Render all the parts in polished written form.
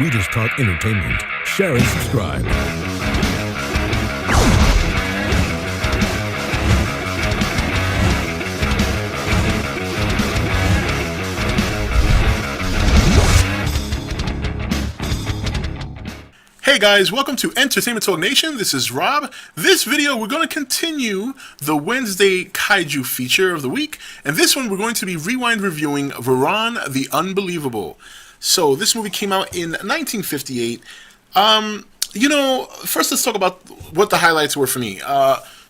We just talk entertainment. Share and subscribe. Hey guys, welcome to Entertainment Talk Nation. This is Rob. This video, we're going to continue the Wednesday Kaiju feature of the week. And this one, we're going to be rewind reviewing Varan The Unbelievable. So, this movie came out in 1958. First let's talk about what the highlights were for me.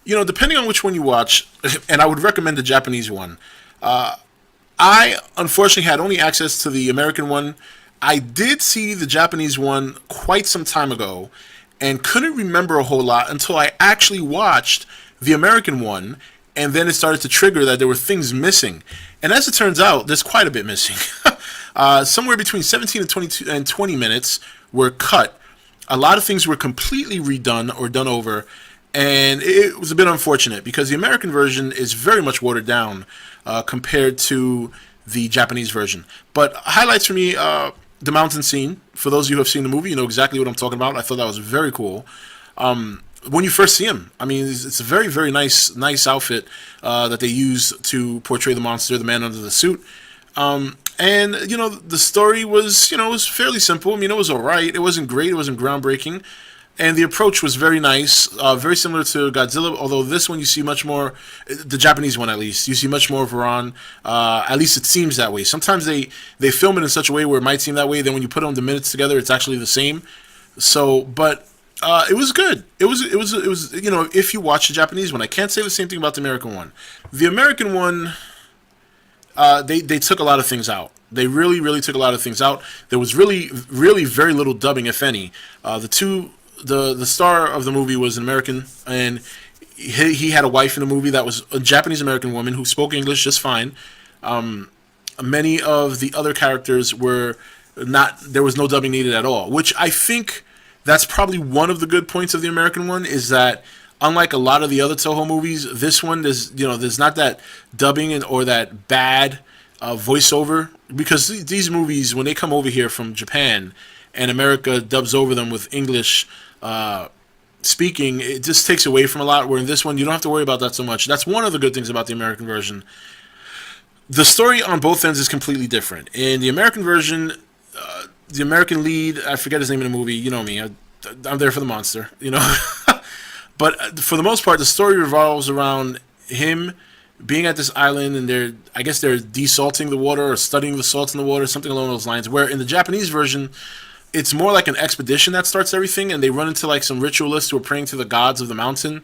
Depending on which one you watch, and I would recommend the Japanese one. I, unfortunately, had only access to the American one. I did see the Japanese one quite some time ago and couldn't remember a whole lot until I actually watched the American one, and then it started to trigger that there were things missing. And as it turns out, there's quite a bit missing. Somewhere between 17 and 20 minutes were cut. A lot of things were completely redone or done over, and it was a bit unfortunate because the American version is very much watered down compared to the Japanese version. But highlights for me, the mountain scene. For those of you who have seen the movie, you know exactly what I'm talking about. I thought that was very cool. When you first see him, I mean, it's a very, very nice outfit that they use to portray the monster, the man under the suit. And the story was, was fairly simple. I mean, it was all right. It wasn't great. It wasn't groundbreaking. And the approach was very nice, very similar to Godzilla, although this one you see much more, the Japanese one at least, you see much more of Varan. At least it seems that way. Sometimes they film it in such a way where it might seem that way, then when you put on the minutes together, it's actually the same. So, but it was good. It was if you watch the Japanese one. I can't say the same thing about the American one. The American one, they took a lot of things out. They really, really took a lot of things out. There was really, really very little dubbing, if any. The star of the movie was an American, and he had a wife in the movie that was a Japanese-American woman who spoke English just fine. Many of the other characters were not, there was no dubbing needed at all, which I think that's probably one of the good points of the American one, is that unlike a lot of the other Toho movies, this one, there's not that dubbing or that bad voiceover, because these movies, when they come over here from Japan and America dubs over them with English speaking, it just takes away from a lot, where in this one you don't have to worry about that so much. That's one of the good things about the American version. The story on both ends is completely different. In the American version, the American lead, I forget his name in the movie, you know me, I'm there for the monster, But for the most part, the story revolves around him being at this island, and they're desalting the water or studying the salts in the water, something along those lines, where in the Japanese version, it's more like an expedition that starts everything, and they run into like some ritualists who are praying to the gods of the mountain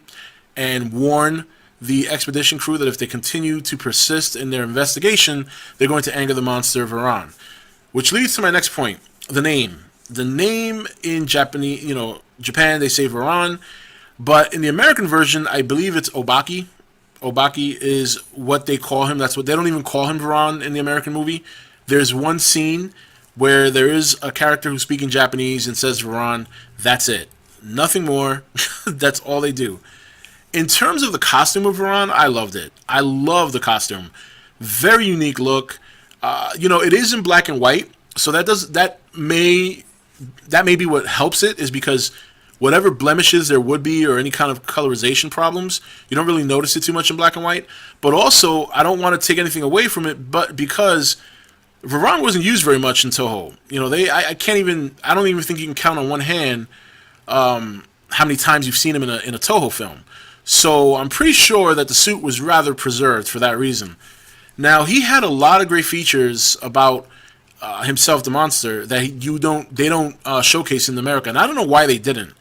and warn the expedition crew that if they continue to persist in their investigation, they're going to anger the monster Varan. Which leads to my next point, the name. The name in Japanese, Japan, they say Varan, but in the American version, I believe it's Obaki. Obaki is what they call him. That's what they don't even call him Varan in the American movie. There's one scene where there is a character who's speaking Japanese and says Varan. That's it. Nothing more. That's all they do. In terms of the costume of Varan, I loved it. I love the costume. Very unique look. It is in black and white, so that may be what helps it, is because whatever blemishes there would be or any kind of colorization problems, you don't really notice it too much in black and white. But also, I don't want to take anything away from it, but because Varan wasn't used very much in Toho. I don't even think you can count on one hand how many times you've seen him in a Toho film. So I'm pretty sure that the suit was rather preserved for that reason. Now, he had a lot of great features about himself, the monster, that they don't showcase in America, and I don't know why they didn't.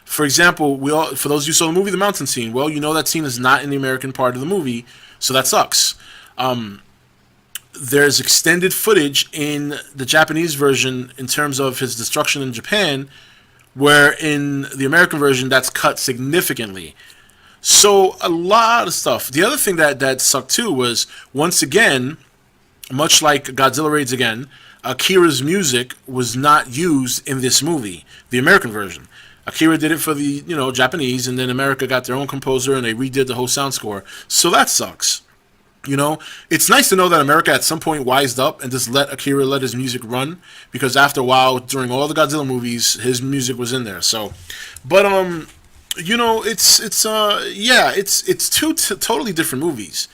For example, for those of you who saw the movie, the mountain scene, well, that scene is not in the American part of the movie, so that sucks. There's extended footage in the Japanese version in terms of his destruction in Japan, where in the American version that's cut significantly. So a lot of stuff. The other thing that sucked too was, once again, much like Godzilla Raids Again, Akira's music was not used in this movie, the American version. Akira did it for the Japanese, and then America got their own composer and they redid the whole sound score. So that sucks. You know, it's nice to know that America at some point wised up and just let Akira let his music run, because after a while, during all the Godzilla movies, his music was in there. So, but it's two totally different movies.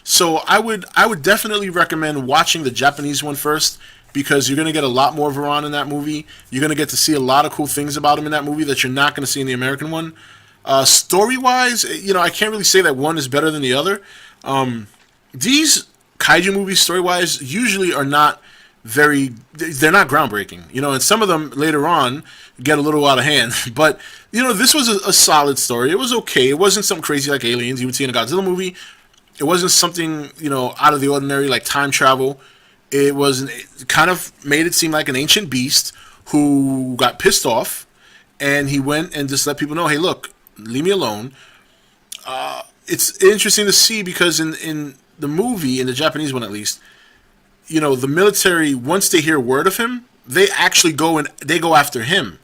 So I would definitely recommend watching the Japanese one first, because you're going to get a lot more Varan in that movie. You're going to get to see a lot of cool things about him in that movie that you're not going to see in the American one. Story-wise, I can't really say that one is better than the other. These kaiju movies, story-wise, usually are not they're not groundbreaking, and some of them later on get a little out of hand. But, this was a solid story. It was okay. It wasn't something crazy like Aliens you would see in a Godzilla movie. It wasn't something, out of the ordinary like time travel. It kind of made it seem like an ancient beast who got pissed off, and he went and just let people know, hey, look, leave me alone. It's interesting to see, because in the movie, in the Japanese one at least, the military, once they hear word of him, they actually go after him,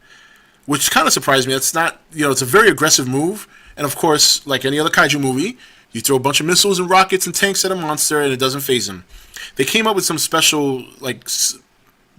which kind of surprised me. It's not, it's a very aggressive move, and of course, like any other kaiju movie, you throw a bunch of missiles and rockets and tanks at a monster, and it doesn't faze him. They came up with some special, like,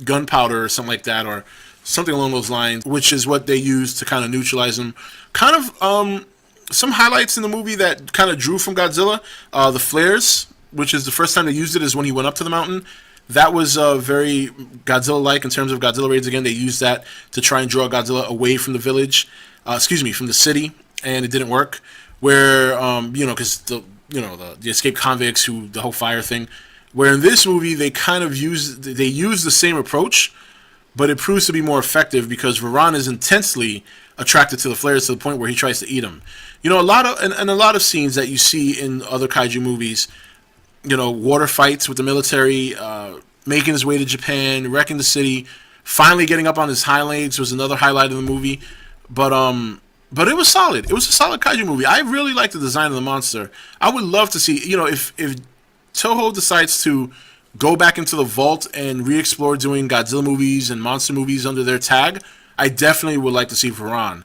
gunpowder or something like that, or something along those lines, which is what they used to kind of neutralize him. Kind of, some highlights in the movie that kind of drew from Godzilla, the flares, which is the first time they used it is when he went up to the mountain. That was very Godzilla-like in terms of Godzilla raids. Again, they used that to try and draw Godzilla away from the village, from the city, and it didn't work. Where, because the escaped convicts, the whole fire thing. Where in this movie they kind of use the same approach, but it proves to be more effective because Varan is intensely attracted to the flares to the point where he tries to eat them. A lot of scenes that you see in other kaiju movies, water fights with the military, making his way to Japan, wrecking the city, finally getting up on his hind legs was another highlight of the movie. But it was solid. It was a solid kaiju movie. I really like the design of the monster. I would love to see, if Toho decides to go back into the vault and re-explore doing Godzilla movies and monster movies under their tag, I definitely would like to see Varan.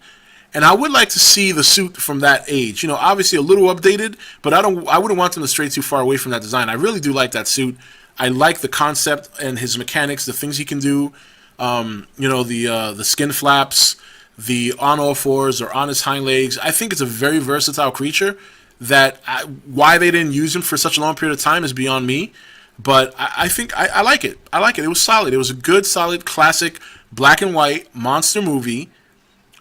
And I would like to see the suit from that age. Obviously a little updated, but I wouldn't want them to stray too far away from that design. I really do like that suit. I like the concept and his mechanics, the things he can do. The skin flaps, the on all fours or on his hind legs. I think it's a very versatile creature that why they didn't use him for such a long period of time is beyond me. But I think I like it. I like it. It was solid. It was a good, solid, classic black and white monster movie.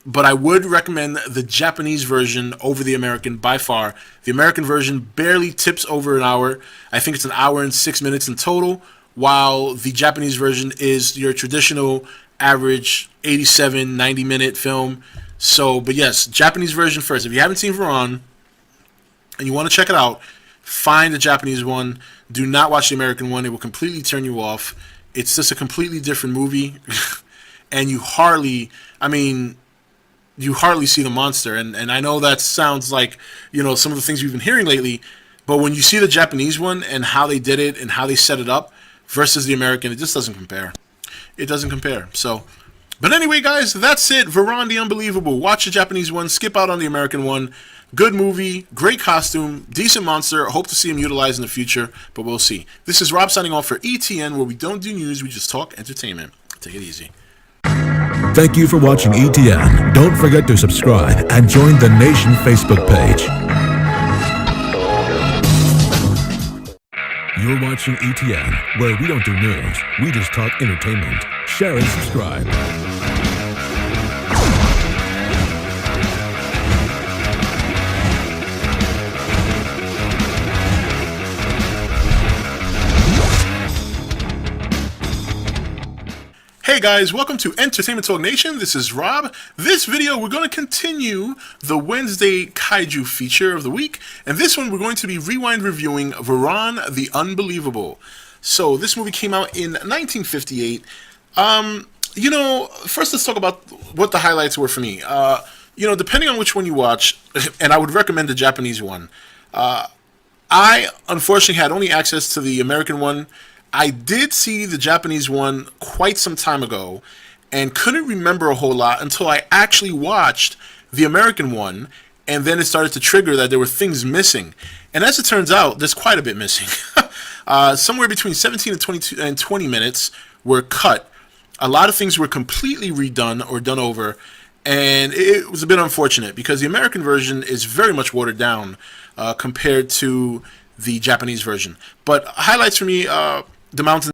But I would recommend the Japanese version over the American by far. The American version barely tips over an hour. I think it's an hour and 6 minutes in total, while the Japanese version is your traditional average 87, 90-minute film. So, but yes, Japanese version first. If you haven't seen Varan and you want to check it out, find the Japanese one. Do not watch the American one. It will completely turn you off. It's just a completely different movie. And you hardly see the monster. And I know that sounds like, some of the things we've been hearing lately, but when you see the Japanese one and how they did it and how they set it up versus the American, it just doesn't compare. It doesn't compare. So, but anyway, guys, that's it. Varan The Unbelievable. Watch the Japanese one. Skip out on the American one. Good movie. Great costume. Decent monster. Hope to see him utilized in the future, but we'll see. This is Rob signing off for ETN, where we don't do news. We just talk entertainment. Take it easy. Thank you for watching ETN. Don't forget to subscribe and join the Nation Facebook page. You're watching ETN, where we don't do news, we just talk entertainment. Share and subscribe. Hey guys, welcome to Entertainment Talk Nation. This is Rob. This video, we're going to continue the Wednesday Kaiju feature of the week. And this one, we're going to be rewind reviewing Varan The Unbelievable. So, this movie came out in 1958. First let's talk about what the highlights were for me. Depending on which one you watch, and I would recommend the Japanese one. I, unfortunately, had only access to the American one. I did see the Japanese one quite some time ago and couldn't remember a whole lot until I actually watched the American one, and then it started to trigger that there were things missing. And as it turns out, there's quite a bit missing. Somewhere between 17 and 22 and 20 minutes were cut. A lot of things were completely redone or done over, and it was a bit unfortunate because the American version is very much watered down compared to the Japanese version. But highlights for me, the mountains.